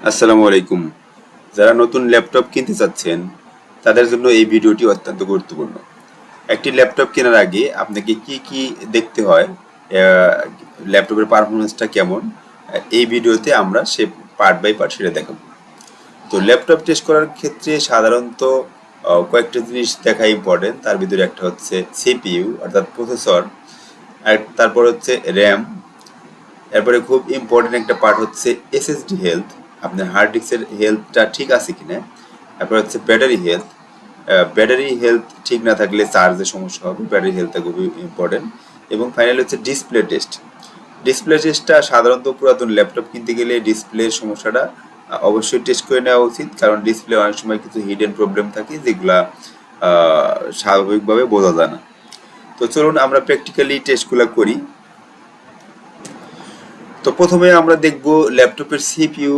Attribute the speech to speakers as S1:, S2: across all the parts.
S1: আসসালামু আলাইকুম। যারা নতুন ল্যাপটপ কিনতে চাচ্ছেন তাদের জন্য এই ভিডিওটি অত্যন্ত গুরুত্বপূর্ণ। একটি ল্যাপটপ কেনার আগে আপনাকে কি কি দেখতে হয়, ল্যাপটপের পারফরমেন্সটা কেমন, এই ভিডিওতে আমরা সে পার্ট বাই পার্ট সেটা দেখাবো। তো ল্যাপটপ টেস্ট করার ক্ষেত্রে সাধারণত কয়েকটা জিনিস দেখা ইম্পর্টেন্ট। তার ভিতরে একটা হচ্ছে সিপিইউ অর্থাৎ প্রসেসর, আর তারপর হচ্ছে র্যাম, এরপরে খুব ইম্পর্টেন্ট একটা পার্ট হচ্ছে এসএসডি হেলথ, আপনার হার্ড ডিস্কের হেলথটা ঠিক আছে কিনা। তারপর হচ্ছে ব্যাটারি হেলথ, ব্যাটারি হেলথ ঠিক না থাকলে চার্জের সমস্যা হবে, ব্যাটারি হেলথটা খুবই ইম্পর্টেন্ট। এবং ফাইনালি হচ্ছে ডিসপ্লে টেস্ট। ডিসপ্লে টেস্টটা সাধারণত পুরাতন ল্যাপটপ কিনতে গেলে ডিসপ্লের সমস্যাটা অবশ্যই টেস্ট করে নেওয়া উচিত, কারণ ডিসপ্লে অনেক সময় কিছু হিডেন প্রবলেম থাকে যেগুলা স্বাভাবিকভাবে বোঝা যায় না। তো চলুন আমরা প্র্যাকটিক্যালি টেস্টগুলো করি। তো প্রথমে আমরা দেখব ল্যাপটপের সিপিইউ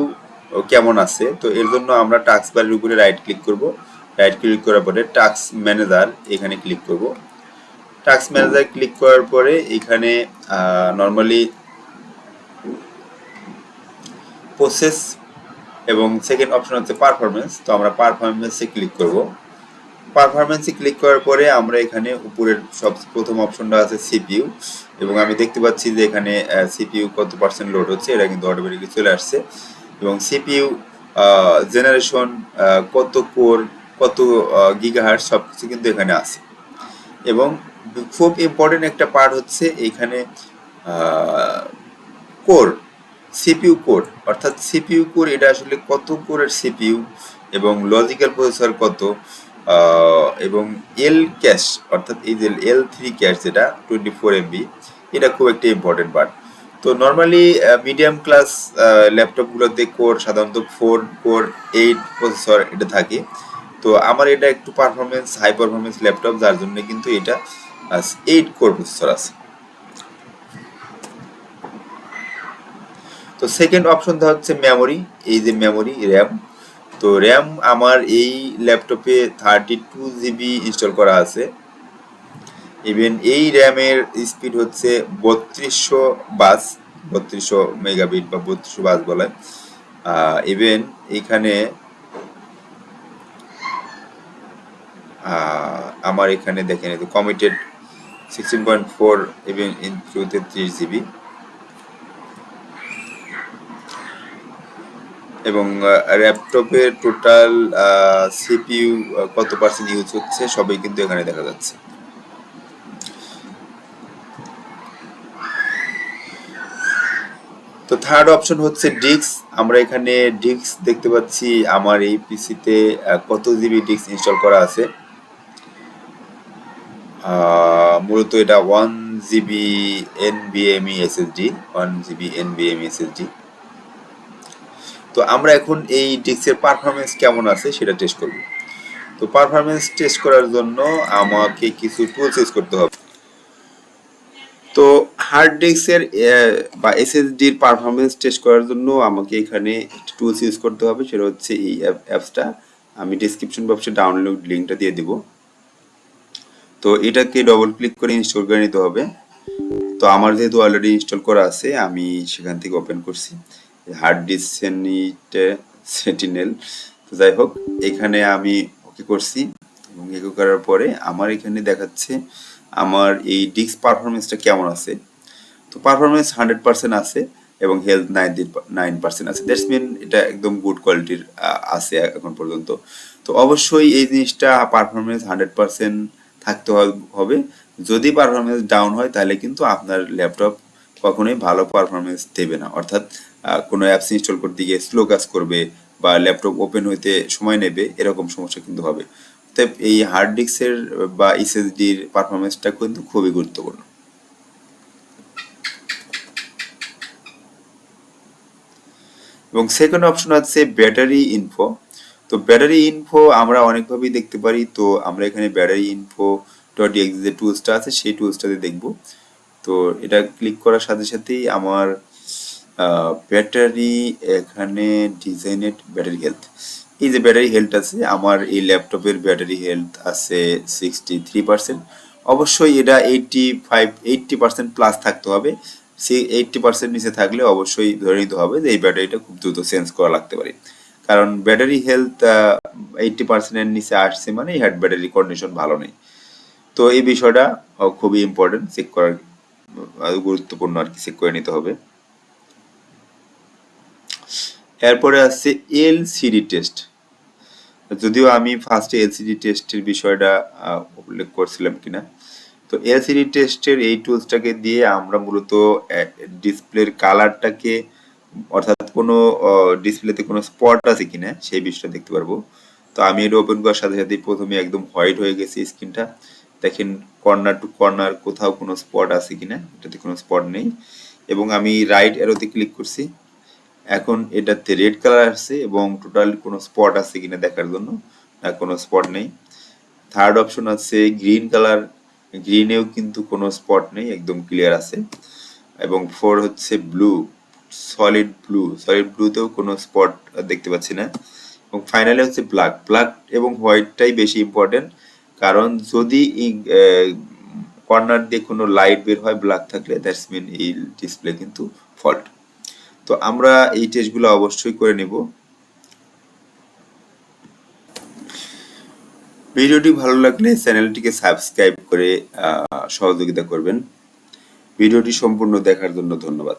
S1: কেমন আছে। তো এর জন্য আমরা টাস্ক বারের উপরে রাইট ক্লিক করব। রাইট ক্লিক করার পরে টাস্ক ম্যানেজার এখানে ক্লিক করব। টাস্ক ম্যানেজার ক্লিক করার পরে এখানে নর্মালি প্রসেস এবং সেকেন্ড অপশন হচ্ছে পারফরমেন্স। তো আমরা পারফরমেন্সে ক্লিক করব। পারফরমেন্সে ক্লিক করার পরে আমরা এখানে উপরের সব প্রথম অপশনটা আছে সিপিইউ, এবং আমি দেখতে পাচ্ছি যে এখানে সিপিইউ কত পার্সেন্ট লোড হচ্ছে, এটা কিন্তু অটোমেটিকলি চলে আসছে। এবং সিপিইউ জেনারেশন, কত কোর, কত গিগাহার্টজ সব কিছু কিন্তু এখানে আছে। এবং খুব ইম্পর্টেন্ট একটা পার্ট হচ্ছে এখানে কোর, সিপিইউ কোর, অর্থাৎ সিপিইউ কোর এটা আসলে কত কোরের সিপিইউ, এবং লজিক্যাল প্রসেসর কত, এবং এল ক্যাশ অর্থাৎ এই যে L3 ক্যাশ যেটা 24 MB, এটা খুব একটা ইম্পর্টেন্ট পার্ট। তো নর্মালি মিডিয়াম ক্লাস ল্যাপটপগুলোতে কোর সাধারণত 4 কোর 8 প্রসেসর এটা থাকে। তো আমার এটা একটু পারফরমেন্স হাই পারফরমেন্স ল্যাপটপ, যার জন্য কিন্তু এটা 8 কোর প্রসেসর আছে। তো সেকেন্ড অপশনটা হচ্ছে মেমোরি, এই যে মেমোরি র্যাম। তো র্যাম আমার এই ল্যাপটপে 32 GB ইনস্টল করা আছে। ইভেন এই র্যামের স্পিড হচ্ছে 3200 বাস, 3200 মেগাবিট বা 3200 বাস বলে। ইভেন এখানে আমার এখানে দেখেন কমিটেড 16.4 ইভেন ইনটু 33 GB। এবং ল্যাপটপের টোটাল সিপিইউ কত পার্সেন্ট ইউজ হচ্ছে সবই কিন্তু এখানে দেখা যাচ্ছে। তো থার্ড অপশন হচ্ছে ডিস্ক। আমরা এখানে ডিস্ক দেখতে পাচ্ছি আমার এই পিসিতে কত জিবি ডিস্ক ইনস্টল করা আছে। মূলত এটা 1 GB NVMe SSD, 1 GB NVMe SSD। তো আমরা এখন এই ডিস্কের পারফরমেন্স কেমন আছে সেটা টেস্ট করব। তো পারফরমেন্স টেস্ট করার জন্য আমাকে কিছু টুলস ইউজ করতে হবে। তো হার্ড ডিস্কের বা এসএসডির পারফরমেন্স টেস্ট করার জন্য আমাকে এখানে টুলস ইউজ করতে হবে, সেটা হচ্ছে এই অ্যাপসটা। আমি ডিসক্রিপশন বক্সে ডাউনলোড লিঙ্কটা দিয়ে দিব। তো এটাকে ডবল ক্লিক করে ইনস্টল করে নিতে হবে। তো আমার যেহেতু অলরেডি ইনস্টল করা আছে আমি সেখান থেকে ওপেন করছি হার্ড ডিস্ক সেন্টিনেল। তো যাই হোক, এখানে আমি ওকে করছি, এবং একে করার পরে আমার এখানে দেখাচ্ছে আমার এই ডিস্ক পারফরমেন্সটা কেমন আছে। তো পারফরমেন্স 100% আছে এবং হেলথ 99% আছে। দ্যাটস মিন এটা একদম গুড কোয়ালিটির আছে এখন পর্যন্ত। তো অবশ্যই এই জিনিসটা পারফরমেন্স 100% থাকতে হবে। যদি পারফরমেন্স ডাউন হয় তাহলে কিন্তু আপনার ল্যাপটপ কখনোই ভালো পারফরমেন্স দেবে না, অর্থাৎ কোনো অ্যাপস ইনস্টল করতে গিয়ে স্লো কাজ করবে বা ল্যাপটপ ওপেন হইতে সময় নেবে, এরকম সমস্যা কিন্তু হবে। তো এই হার্ড ডিস্কের বা এসএসডির পারফরমেন্সটা কিন্তু খুবই গুরুত্বপূর্ণ। এবং সেকেন্ড অপশন আছে ব্যাটারি ইনফো। তো ব্যাটারি ইনফো আমরা অনেকভাবেই দেখতে পারি। তো আমরা এখানে ব্যাটারি ইনফো .exe যে টুলসটা আছে সেই টুলসটাতে দেখব। তো এটা ক্লিক করার সাথে সাথেই আমার ব্যাটারি এখানে ডিজাইনেড ব্যাটারি হেলথ, এই যে ব্যাটারি হেলথ আছে আমার এই ল্যাপটপের ব্যাটারি হেলথ আছে 63%। অবশ্যই এটা 80% প্লাস থাকতে হবে, 80% নিচে থাকলে অবশ্যই ধরে নিতে হবে যে এই ব্যাটারিটা খুব দ্রুত চেঞ্জ করা লাগতে পারে, কারণ ব্যাটারি হেলথ 80% এর নিচে আসছে মানে এই ব্যাটারি কন্ডিশন ভালো নেই। তো এই বিষয়টা খুবই ইম্পর্টেন্ট, চেক করার গুরুত্বপূর্ণ আর কি, চেক করে নিতে হবে। এরপরে আসছে এলসিডি টেস্ট। যদিও আমি ফার্স্টে এলসিডি টেস্টের বিষয়টা উল্লেখ করছিলাম কিনা। তো এলসিডি টেস্টের এই টুলসটাকে দিয়ে আমরা মূলত ডিসপ্লের কালারটাকে, অর্থাৎ কোনো ডিসপ্লেতে কোনো স্পট আছে কিনা সেই বিষয়টা দেখতে পারবো। তো আমি এটা ওপেন করার সাথে সাথে প্রথমে একদম হোয়াইট হয়ে গেছে স্ক্রিনটা। দেখেন কর্নার টু কর্নার কোথাও কোনো স্পট আছে কিনা, এটাতে কোনো স্পট নেই। এবং আমি রাইট অ্যারোতে ক্লিক করছি, এখন এটাতে রেড কালার আসছে এবং টোটাল কোনো স্পট আছে কিনা দেখার জন্য, না কোনো স্পট নেই। থার্ড অপশন আছে গ্রিন কালার, গ্রিনেও কিন্তু কোনো স্পট নেই, একদম ক্লিয়ার আছে। এবং 4 হচ্ছে ব্লু, সলিড ব্লু, সলিড ব্লুতেও কোনো স্পট দেখতে পাচ্ছি না। এবং ফাইনালি হচ্ছে ব্ল্যাক, ব্ল্যাক এবং হোয়াইটটাই বেশি ইম্পর্টেন্ট, কারণ যদি কর্নার দিয়ে কোনো লাইট বের হয় ব্ল্যাক থাকলে, দ্যাটস মিন এই ডিসপ্লে কিন্তু ফল্ট। তো আমরা এই টেস্টগুলো অবশ্যই করে নেব। ভিডিওটি ভালো লাগলে চ্যানেলটিকে সাবস্ক্রাইব করে সহযোগিতা করবেন। ভিডিওটি সম্পূর্ণ দেখার জন্য ধন্যবাদ।